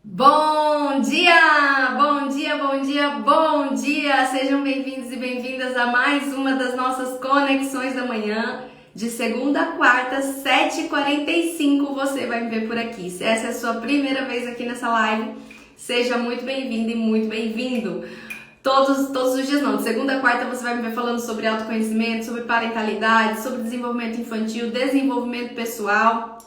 Bom dia! Bom dia, bom dia, bom dia! Sejam bem-vindos e bem-vindas a mais uma das nossas conexões da manhã, de segunda a quarta, 7h45, você vai me ver por aqui. Se essa é a sua primeira vez aqui nessa live, seja muito bem-vindo e muito bem-vindo. Todos os dias não, de segunda a quarta você vai me ver falando sobre autoconhecimento, sobre parentalidade, sobre desenvolvimento infantil, desenvolvimento pessoal.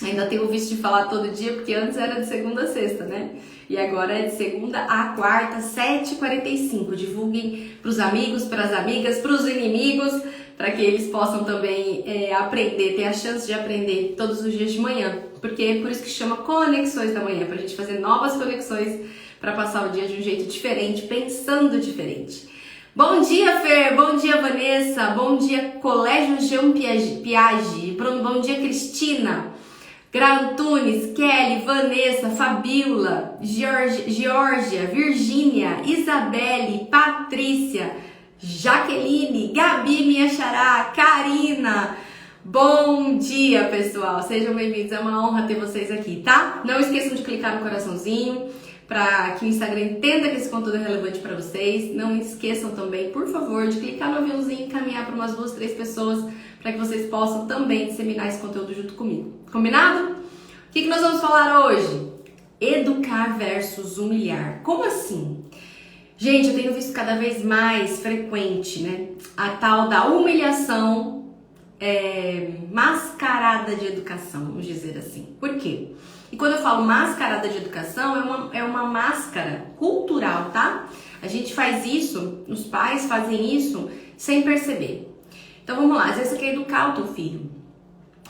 Ainda tenho o vício de falar todo dia, porque antes era de segunda a sexta, né? E agora é de segunda a quarta, 7h45. Divulguem para os amigos, para as amigas, para os inimigos, para que eles possam também aprender, ter a chance de aprender todos os dias de manhã. Porque é por isso que chama Conexões da Manhã, para a gente fazer novas conexões, para passar o dia de um jeito diferente, pensando diferente. Bom dia, Fer! Bom dia, Vanessa! Bom dia, Colégio Jean Piaget! Bom dia, Cristina! Gra Antunes, Kelly, Vanessa, Fabiola, Georgia, Virgínia, Isabelle, Patrícia, Jaqueline, Gabi, minha xará, Karina. Bom dia, pessoal! Sejam bem-vindos, é uma honra ter vocês aqui, tá? Não esqueçam de clicar no coraçãozinho para que o Instagram entenda que esse conteúdo é relevante para vocês. Não esqueçam também, por favor, de clicar no aviãozinho e encaminhar para umas 2, 3 pessoas para que vocês possam também disseminar esse conteúdo junto comigo. Combinado? O que nós vamos falar hoje? Educar versus humilhar. Como assim? Gente, eu tenho visto cada vez mais frequente, né? A tal da humilhação mascarada de educação, vamos dizer assim. Por quê? E quando eu falo mascarada de educação, é uma máscara cultural, tá? A gente faz isso, os pais fazem isso sem perceber. Então vamos lá, às vezes você quer educar o teu filho.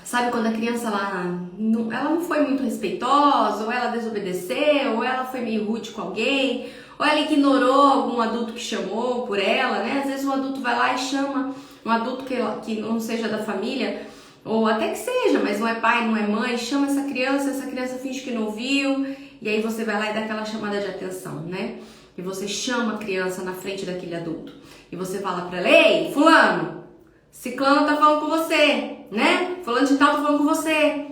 Sabe quando a criança ela não foi muito respeitosa, ou ela desobedeceu, ou ela foi meio rude com alguém, ou ela ignorou algum adulto que chamou por ela, né? Às vezes o adulto vai lá e chama um adulto que não seja da família, ou até que seja, mas não é pai, não é mãe, chama essa criança finge que não ouviu, e aí você vai lá e dá aquela chamada de atenção, né? E você chama a criança na frente daquele adulto, e você fala pra ela: ei, fulano, ciclano tá falando com você, né? Fulano de tal tá falando com você.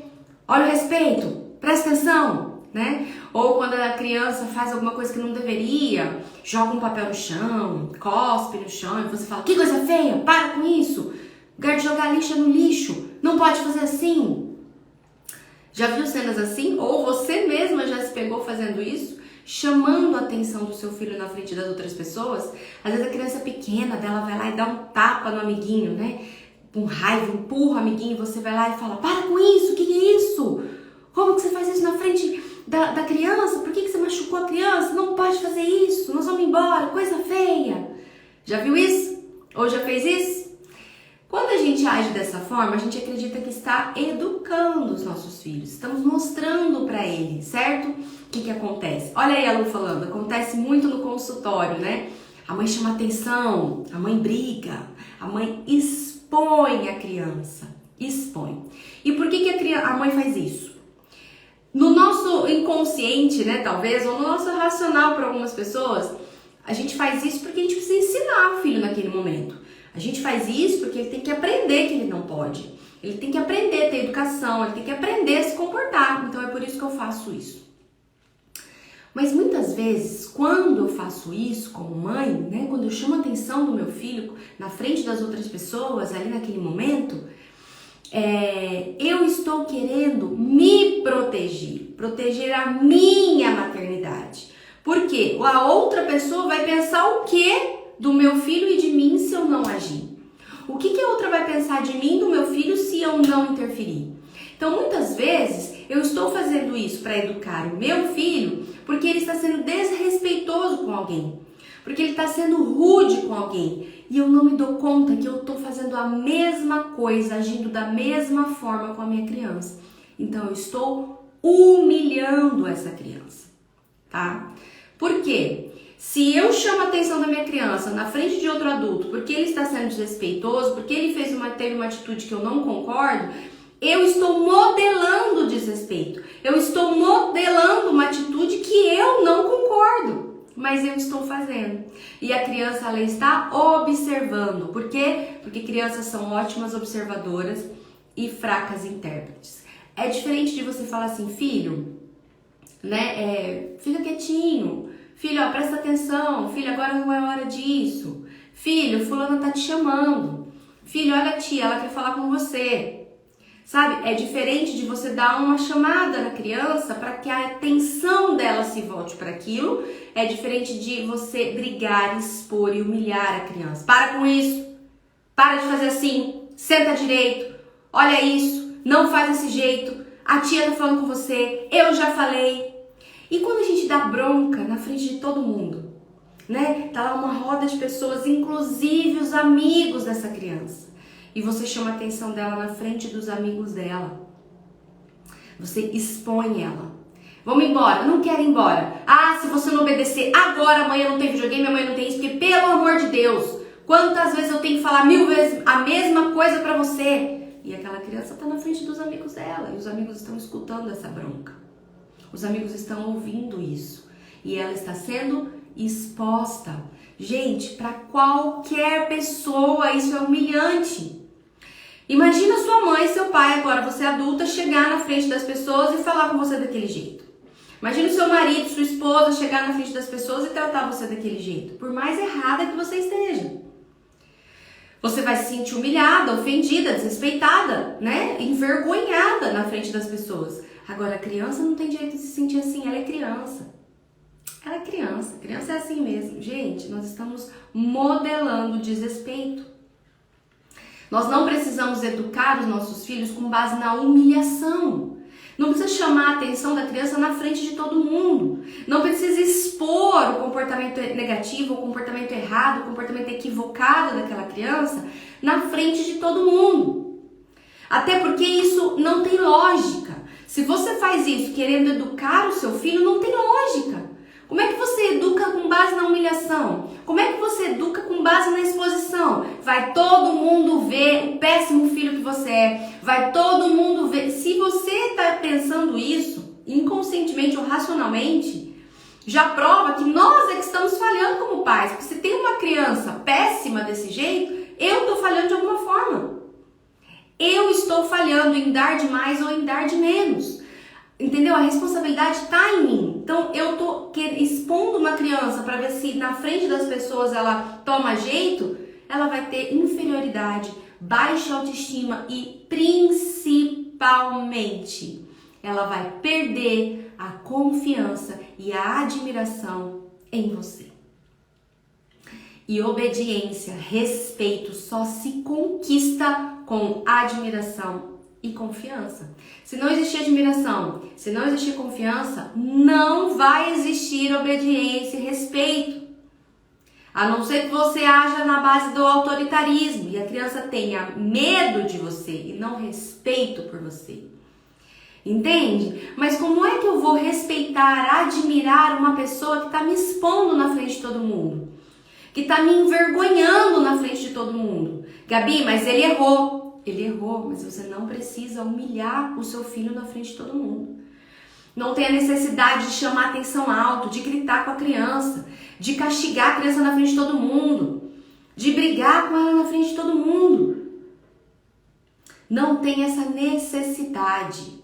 Olha o respeito, presta atenção, né? Ou quando a criança faz alguma coisa que não deveria, joga um papel no chão, cospe no chão, e você fala: que coisa feia, para com isso. Lugar de jogar lixa no lixo, não pode fazer assim. Já viu cenas assim? Ou você mesma já se pegou fazendo isso? Chamando a atenção do seu filho na frente das outras pessoas? Às vezes a criança pequena dela vai lá e dá um tapa no amiguinho, né? Com raiva, empurra o amiguinho, você vai lá e fala: para com isso, o que é isso? Como que você faz isso na frente da criança? Por que você machucou a criança? Não pode fazer isso, nós vamos embora, coisa feia. Já viu isso? Ou já fez isso? Quando a gente age dessa forma, a gente acredita que está educando os nossos filhos, estamos mostrando para eles, certo? O que acontece? Olha aí a Lu falando, acontece muito no consultório, né? A mãe chama atenção, a mãe briga, a mãe expõe a criança, expõe. E por que a mãe faz isso? No nosso inconsciente, né, talvez, ou no nosso racional para algumas pessoas, a gente faz isso porque a gente precisa ensinar o filho naquele momento. A gente faz isso porque ele tem que aprender que ele não pode. Ele tem que aprender a ter educação, ele tem que aprender a se comportar. Então é por isso que eu faço isso. Mas muitas vezes, quando eu faço isso como mãe, né, quando eu chamo a atenção do meu filho na frente das outras pessoas, ali naquele momento, eu estou querendo me proteger a minha maternidade. Por quê? A outra pessoa vai pensar o quê do meu filho e de mim se eu não agir? O que a outra vai pensar de mim e do meu filho se eu não interferir? Então, muitas vezes, eu estou fazendo isso para educar o meu filho porque ele está sendo desrespeitoso com alguém, porque ele está sendo rude com alguém, e eu não me dou conta que eu estou fazendo a mesma coisa, agindo da mesma forma com a minha criança. Então, eu estou humilhando essa criança, tá? Por quê? Se eu chamo a atenção da minha criança na frente de outro adulto porque ele está sendo desrespeitoso, porque ele teve uma atitude que eu não concordo, eu estou modelando o desrespeito. Eu estou modelando uma atitude que eu não concordo, mas eu estou fazendo. E a criança, ela está observando. Por quê? Porque crianças são ótimas observadoras e fracas intérpretes. É diferente de você falar assim: filho, né? Fica quietinho. Filho, ó, presta atenção. Filho, agora não é hora disso. Filho, fulano tá te chamando. Filho, olha a tia, ela quer falar com você. Sabe? É diferente de você dar uma chamada na criança para que a atenção dela se volte para aquilo. É diferente de você brigar, expor e humilhar a criança. Para com isso. Para de fazer assim. Senta direito. Olha isso. Não faz desse jeito. A tia tá falando com você. Eu já falei. E quando a gente dá bronca na frente de todo mundo, né? Tá lá uma roda de pessoas, inclusive os amigos dessa criança. E você chama a atenção dela na frente dos amigos dela. Você expõe ela. Vamos embora, não quero ir embora. Ah, se você não obedecer agora, amanhã não tem videogame, amanhã não tem isso, porque pelo amor de Deus, quantas vezes eu tenho que falar 1000 vezes a mesma coisa pra você? E aquela criança tá na frente dos amigos dela, e os amigos estão escutando essa bronca. Os amigos estão ouvindo isso. E ela está sendo exposta. Gente, para qualquer pessoa isso é humilhante. Imagina sua mãe, seu pai, agora você é adulta, chegar na frente das pessoas e falar com você daquele jeito. Imagina o seu marido, sua esposa chegar na frente das pessoas e tratar você daquele jeito. Por mais errada que você esteja. Você vai se sentir humilhada, ofendida, desrespeitada, né? Envergonhada na frente das pessoas. Agora, a criança não tem direito de se sentir assim, ela é criança. Ela é criança, criança é assim mesmo. Gente, nós estamos modelando desrespeito. Nós não precisamos educar os nossos filhos com base na humilhação. Não precisa chamar a atenção da criança na frente de todo mundo. Não precisa expor o comportamento negativo, o comportamento errado, o comportamento equivocado daquela criança na frente de todo mundo. Até porque isso não tem lógica. Se você faz isso querendo educar o seu filho, não tem lógica. Como é que você educa com base na humilhação? Como é que você educa com base na exposição? Vai todo mundo ver o péssimo filho que você é. Vai todo mundo ver. Se você está pensando isso, inconscientemente ou racionalmente, já prova que nós é que estamos falhando como pais. Porque se tem uma criança péssima desse jeito, eu estou falhando de alguma forma. Eu estou falhando em dar de mais ou em dar de menos. Entendeu? A responsabilidade está em mim. Então, eu estou expondo uma criança para ver se na frente das pessoas ela toma jeito, ela vai ter inferioridade, baixa autoestima e, principalmente, ela vai perder a confiança e a admiração em você. E obediência, respeito só se conquista com admiração e confiança. Se não existir admiração, se não existir confiança, não vai existir obediência e respeito. A não ser que você haja na base do autoritarismo e a criança tenha medo de você e não respeito por você. Entende? Mas como é que eu vou respeitar, admirar uma pessoa que está me expondo na frente de todo mundo? Que está me envergonhando na frente de todo mundo? Gabi, mas ele errou. Ele errou, mas você não precisa humilhar o seu filho na frente de todo mundo. Não tem a necessidade de chamar atenção alto, de gritar com a criança, de castigar a criança na frente de todo mundo, de brigar com ela na frente de todo mundo. Não tem essa necessidade.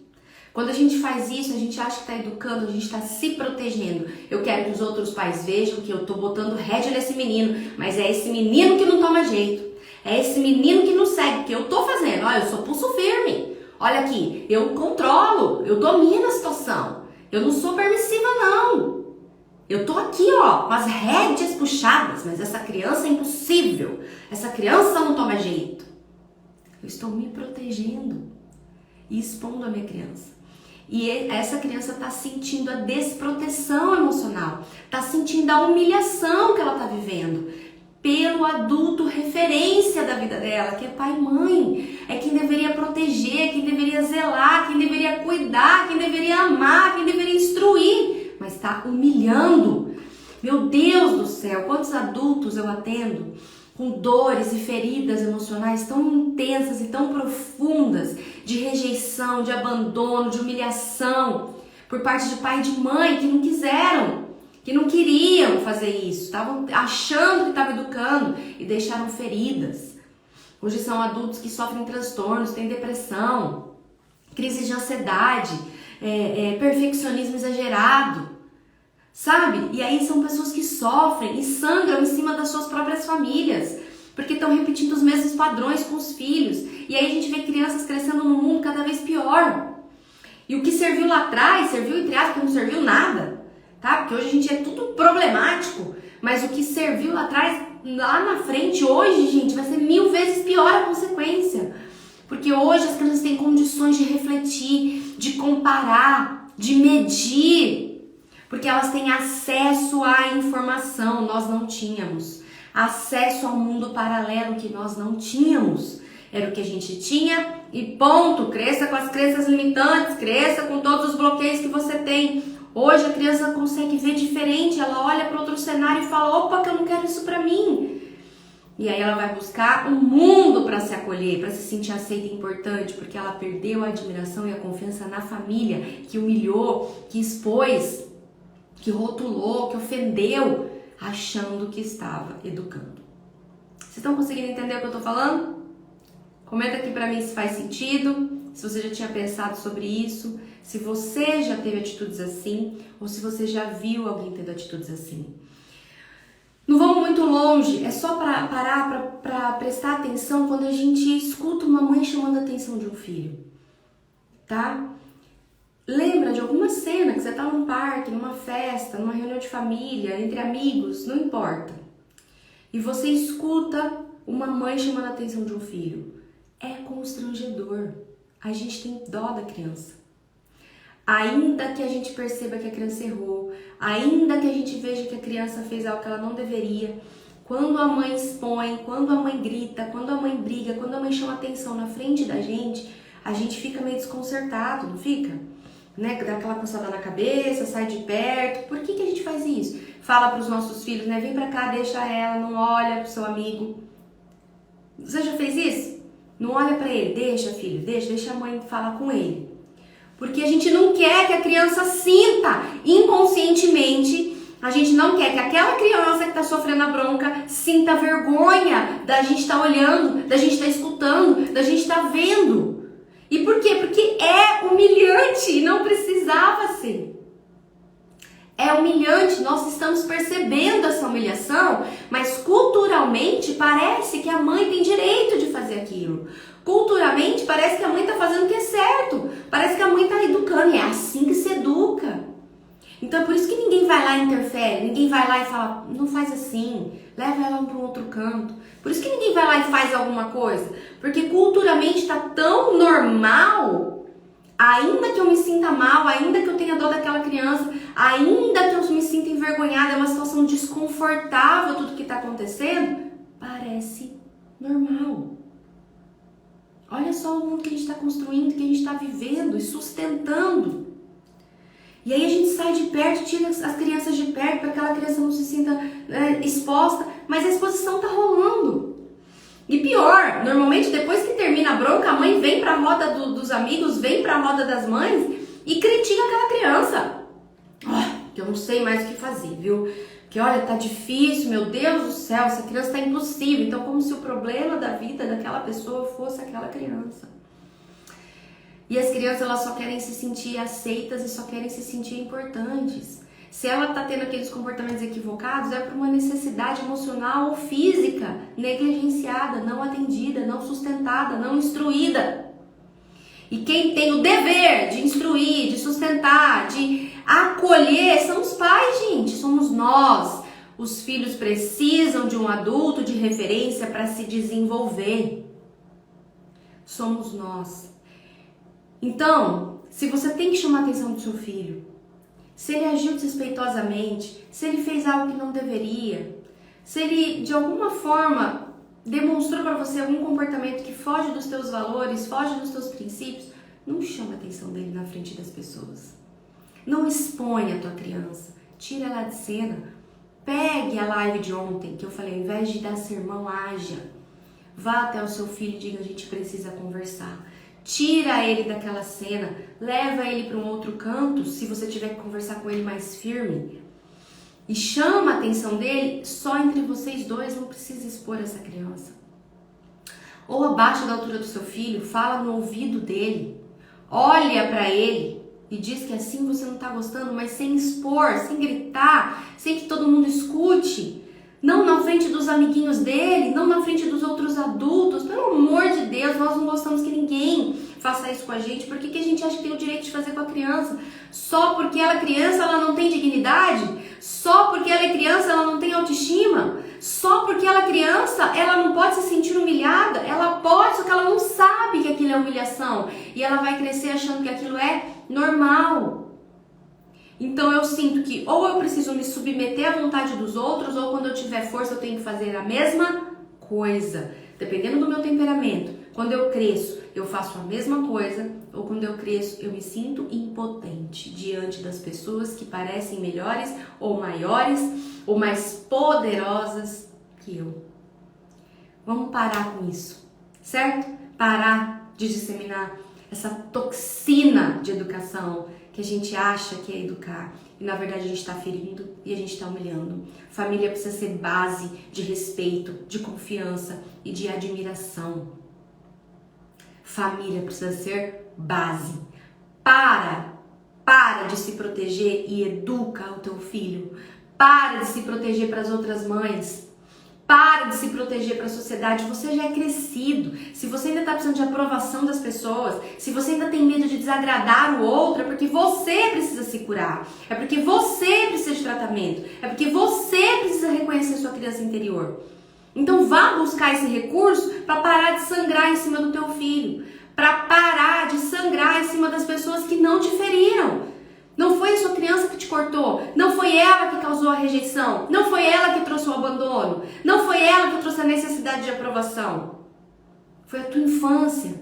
Quando a gente faz isso, a gente acha que está educando, a gente está se protegendo. Eu quero que os outros pais vejam que eu estou botando rédea nesse menino, mas é esse menino que não toma jeito. É esse menino que não segue, que eu tô fazendo. Olha, eu sou pulso firme. Olha aqui, eu controlo, eu domino a situação. Eu não sou permissiva, não. Eu tô aqui, ó, com as rédeas puxadas, mas essa criança é impossível. Essa criança não toma jeito. Eu estou me protegendo e expondo a minha criança. E essa criança tá sentindo a desproteção emocional, tá sentindo a humilhação que ela tá vivendo pelo adulto referência da vida dela, que é pai e mãe, é quem deveria proteger, quem deveria zelar, quem deveria cuidar, quem deveria amar, quem deveria instruir, mas está humilhando. Meu Deus do céu, quantos adultos eu atendo com dores e feridas emocionais tão intensas e tão profundas, de rejeição, de abandono, de humilhação, por parte de pai e de mãe que não quiseram, que não queriam fazer isso, estavam achando que estavam educando e deixaram feridas. Hoje são adultos que sofrem transtornos, têm depressão, crises de ansiedade, perfeccionismo exagerado, sabe? E aí são pessoas que sofrem e sangram em cima das suas próprias famílias, porque estão repetindo os mesmos padrões com os filhos. E aí a gente vê crianças crescendo num mundo cada vez pior. E o que serviu lá atrás, serviu entre aspas, não serviu nada, tá? Porque hoje a gente é tudo problemático, mas o que serviu lá atrás, lá na frente, hoje, gente, vai ser 1000 vezes pior a consequência. Porque hoje as crianças têm condições de refletir, de comparar, de medir, porque elas têm acesso à informação, nós não tínhamos. Acesso ao mundo paralelo que nós não tínhamos. Era o que a gente tinha e ponto. Cresça com as crenças limitantes, cresça com todos os bloqueios que você tem. Hoje a criança consegue ver diferente, ela olha para outro cenário e fala, opa, que eu não quero isso para mim. E aí ela vai buscar um mundo para se acolher, para se sentir aceita e importante, porque ela perdeu a admiração e a confiança na família, que humilhou, que expôs, que rotulou, que ofendeu, achando que estava educando. Vocês estão conseguindo entender o que eu tô falando? Comenta aqui pra mim se faz sentido, se você já tinha pensado sobre isso, se você já teve atitudes assim, ou se você já viu alguém tendo atitudes assim. Não vamos muito longe, é só parar pra prestar atenção quando a gente escuta uma mãe chamando a atenção de um filho, tá? Lembra de alguma cena que você tá num parque, numa festa, numa reunião de família, entre amigos, não importa. E você escuta uma mãe chamando a atenção de um filho. É constrangedor. A gente tem dó da criança. Ainda que a gente perceba que a criança errou, ainda que a gente veja que a criança fez algo que ela não deveria, quando a mãe expõe, quando a mãe grita, quando a mãe briga, quando a mãe chama atenção na frente da gente, a gente fica meio desconcertado, não fica? Né? Dá aquela coçada na cabeça, sai de perto. Por que a gente faz isso? Fala para os nossos filhos, né? Vem pra cá, deixa ela, não olha pro seu amigo. Você já fez isso? Não olha pra ele, deixa filho, deixa a mãe falar com ele. Porque a gente não quer que a criança sinta inconscientemente, a gente não quer que aquela criança que tá sofrendo a bronca sinta vergonha da gente estar olhando, da gente estar escutando, da gente estar vendo. E por quê? Porque é humilhante, não precisava ser. É humilhante, nós estamos percebendo essa humilhação, mas culturalmente parece que a mãe tem direito de fazer aquilo. Culturalmente parece que a mãe está fazendo o que é certo, parece que a mãe está educando, e é assim que se educa. Então é por isso que ninguém vai lá e interfere, ninguém vai lá e fala, não faz assim, leva ela para um outro canto. Por isso que ninguém vai lá e faz alguma coisa, porque culturalmente está tão normal, ainda que eu me sinta mal, ainda que eu tenha dor daquela criança, ainda que eu me sinta envergonhada, é uma situação desconfortável tudo que está acontecendo, parece normal. Olha só o mundo que a gente está construindo, que a gente está vivendo e sustentando. E aí a gente sai de perto, tira as crianças de perto para que aquela criança não se sinta exposta, mas a exposição está rolando. E pior, normalmente depois que termina a bronca, a mãe vem para a roda dos amigos, vem para a roda das mães e critica aquela criança. Que eu não sei mais o que fazer, viu? Que olha, tá difícil, meu Deus do céu, essa criança tá impossível. Então, como se o problema da vida daquela pessoa fosse aquela criança. E as crianças, elas só querem se sentir aceitas e só querem se sentir importantes. Se ela tá tendo aqueles comportamentos equivocados, é por uma necessidade emocional ou física negligenciada, não atendida, não sustentada, não instruída. E quem tem o dever de instruir, de sustentar, de acolher, são os pais, gente, somos nós. Os filhos precisam de um adulto de referência para se desenvolver. Somos nós. Então, se você tem que chamar a atenção do seu filho, se ele agiu desrespeitosamente, se ele fez algo que não deveria, se ele de alguma forma demonstrou para você algum comportamento que foge dos teus valores, foge dos teus princípios, não chama a atenção dele na frente das pessoas. Não expõe a tua criança, tira ela de cena. Pegue a live de ontem, que eu falei, ao invés de dar sermão, haja. Vá até o seu filho e diga, a gente precisa conversar. Tira ele daquela cena, leva ele para um outro canto, se você tiver que conversar com ele mais firme. E chama a atenção dele só entre vocês dois, não precisa expor essa criança. Ou abaixo da altura do seu filho, fala no ouvido dele, olha para ele e diz que assim você não tá gostando, mas sem expor, sem gritar, sem que todo mundo escute. Não na frente dos amiguinhos dele, não na frente dos outros adultos. Pelo amor de Deus, nós não gostamos que ninguém faça isso com a gente. Por que a gente acha que tem o direito de fazer com a criança? Só porque ela é criança, ela não tem dignidade? Só porque ela é criança, ela não tem autoestima? Só porque ela é criança, ela não pode se sentir humilhada? Ela pode, só que ela não sabe que aquilo é humilhação. E ela vai crescer achando que aquilo é normal. Então eu sinto que ou eu preciso me submeter à vontade dos outros, ou quando eu tiver força eu tenho que fazer a mesma coisa. Dependendo do meu temperamento. Quando eu cresço, eu faço a mesma coisa, ou quando eu cresço, eu me sinto impotente diante das pessoas que parecem melhores, ou maiores, ou mais poderosas que eu. Vamos parar com isso, certo? Parar de disseminar essa toxina de educação que a gente acha que é educar e na verdade a gente está ferindo e a gente está humilhando. Família precisa ser base de respeito, de confiança e de admiração. Família precisa ser base. Para de se proteger e educa o teu filho. Para de se proteger para as outras mães. Para de se proteger para a sociedade. Você já é crescido. Se você ainda está precisando de aprovação das pessoas, se você ainda tem medo de desagradar o outro, é porque você precisa se curar. É porque você precisa de tratamento. É porque você precisa reconhecer sua criança interior. Então vá buscar esse recurso para parar de sangrar em cima do teu filho. Para parar de sangrar em cima das pessoas que não te feriram. Não foi a sua criança que te cortou. Não foi ela que causou a rejeição. Não foi ela que trouxe o abandono. Não foi ela que trouxe a necessidade de aprovação. Foi a tua infância.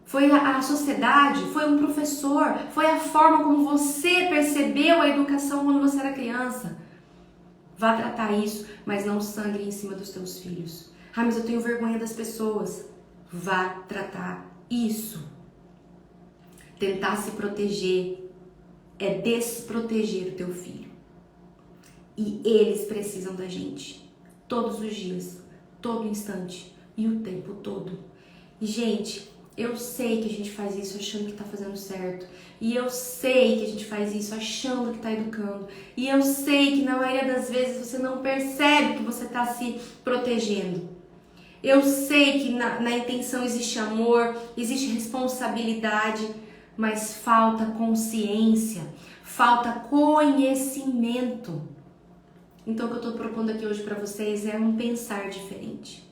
Foi a sociedade. Foi um professor. Foi a forma como você percebeu a educação quando você era criança. Vá tratar isso, mas não sangre em cima dos teus filhos. Ah, mas eu tenho vergonha das pessoas. Vá tratar isso. Tentar se proteger é desproteger o teu filho. E eles precisam da gente. Todos os dias, todo instante e o tempo todo. E, gente, eu sei que a gente faz isso achando que tá fazendo certo. E eu sei que a gente faz isso achando que tá educando. E eu sei que na maioria das vezes você não percebe que você tá se protegendo. Eu sei que na intenção existe amor, existe responsabilidade, mas falta consciência, falta conhecimento. Então o que eu tô propondo aqui hoje pra vocês é um pensar diferente.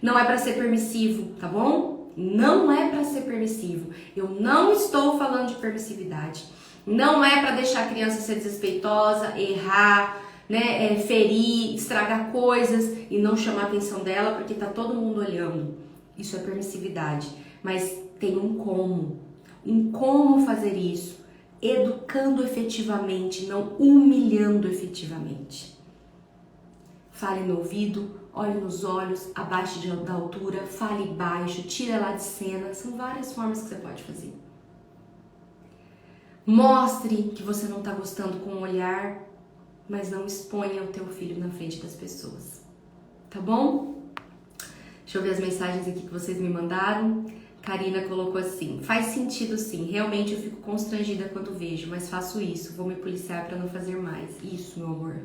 Não é pra ser permissivo, tá bom? Não é pra ser permissivo. Eu não estou falando de permissividade. Não é pra deixar a criança ser desrespeitosa, errar, né, ferir, estragar coisas e não chamar a atenção dela porque tá todo mundo olhando. Isso é permissividade. Mas tem um como. Em como fazer isso, educando efetivamente, não humilhando efetivamente. Fale no ouvido, olhe nos olhos, abaixe da altura, fale baixo, tire ela de cena. São várias formas que você pode fazer. Mostre que você não está gostando com o olhar, mas não exponha o teu filho na frente das pessoas. Tá bom? Deixa eu ver as mensagens aqui que vocês me mandaram. Karina colocou assim: faz sentido sim, realmente eu fico constrangida quando vejo, mas faço isso, vou me policiar para não fazer mais. Isso, meu amor.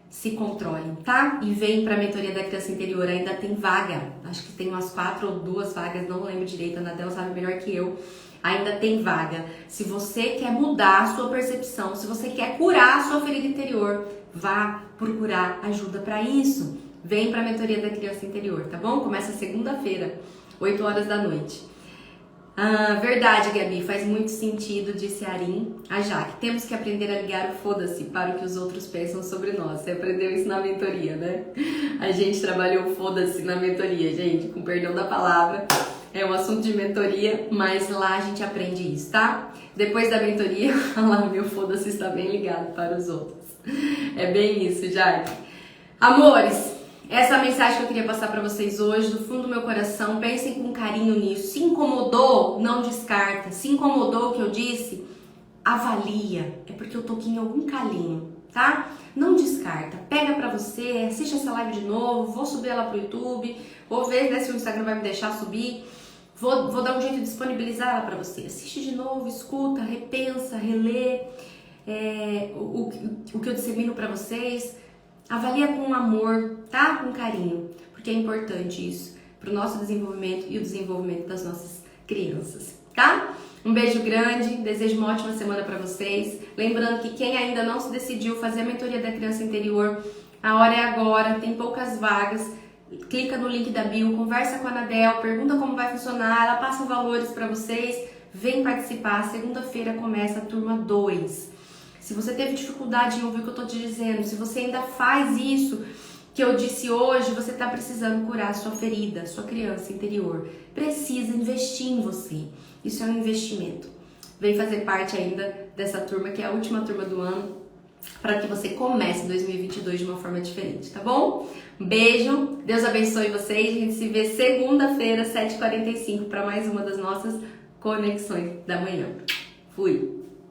Se controle, tá? E vem pra mentoria da criança interior, ainda tem vaga. Acho que tem umas 4 ou 2 vagas, não lembro direito, a Anadel sabe melhor que eu. Ainda tem vaga. Se você quer mudar a sua percepção, se você quer curar a sua ferida interior, vá procurar ajuda pra isso. Vem pra mentoria da criança interior, tá bom? Começa segunda-feira, 8 horas da noite. Verdade, Gabi, faz muito sentido, disse a Arim. A Jaque, temos que aprender a ligar o foda-se para o que os outros pensam sobre nós. Você aprendeu isso na mentoria, né? A gente trabalhou o foda-se na mentoria, gente, com perdão da palavra. É um assunto de mentoria, mas lá a gente aprende isso, tá? Depois da mentoria, lá o meu foda-se está bem ligado para os outros. É bem isso, Jaque. Amores, essa é a mensagem que eu queria passar pra vocês hoje, do fundo do meu coração. Pensem com carinho nisso. Se incomodou, não descarta. Se incomodou o que eu disse, avalia. É porque eu toquei em algum calinho, tá? Não descarta. Pega pra você, assiste essa live de novo, vou subir ela pro YouTube, vou ver, né, se o Instagram vai me deixar subir. Vou dar um jeito de disponibilizar ela para você. Assiste de novo, escuta, repensa, relê o que eu dissemino para vocês. Avalia com amor, tá? Com carinho, porque é importante isso para o nosso desenvolvimento e o desenvolvimento das nossas crianças, tá? Um beijo grande, desejo uma ótima semana para vocês. Lembrando que quem ainda não se decidiu fazer a mentoria da criança interior, a hora é agora, tem poucas vagas. Clica no link da bio, conversa com a Anabel, pergunta como vai funcionar, ela passa valores para vocês, vem participar. Segunda-feira começa a turma 2. Se você teve dificuldade em ouvir o que eu tô te dizendo, se você ainda faz isso que eu disse hoje, você tá precisando curar a sua ferida, sua criança interior. Precisa investir em você. Isso é um investimento. Vem fazer parte ainda dessa turma, que é a última turma do ano, para que você comece 2022 de uma forma diferente, tá bom? Um beijo, Deus abençoe vocês. A gente se vê segunda-feira, 7h45, para mais uma das nossas conexões da manhã. Fui!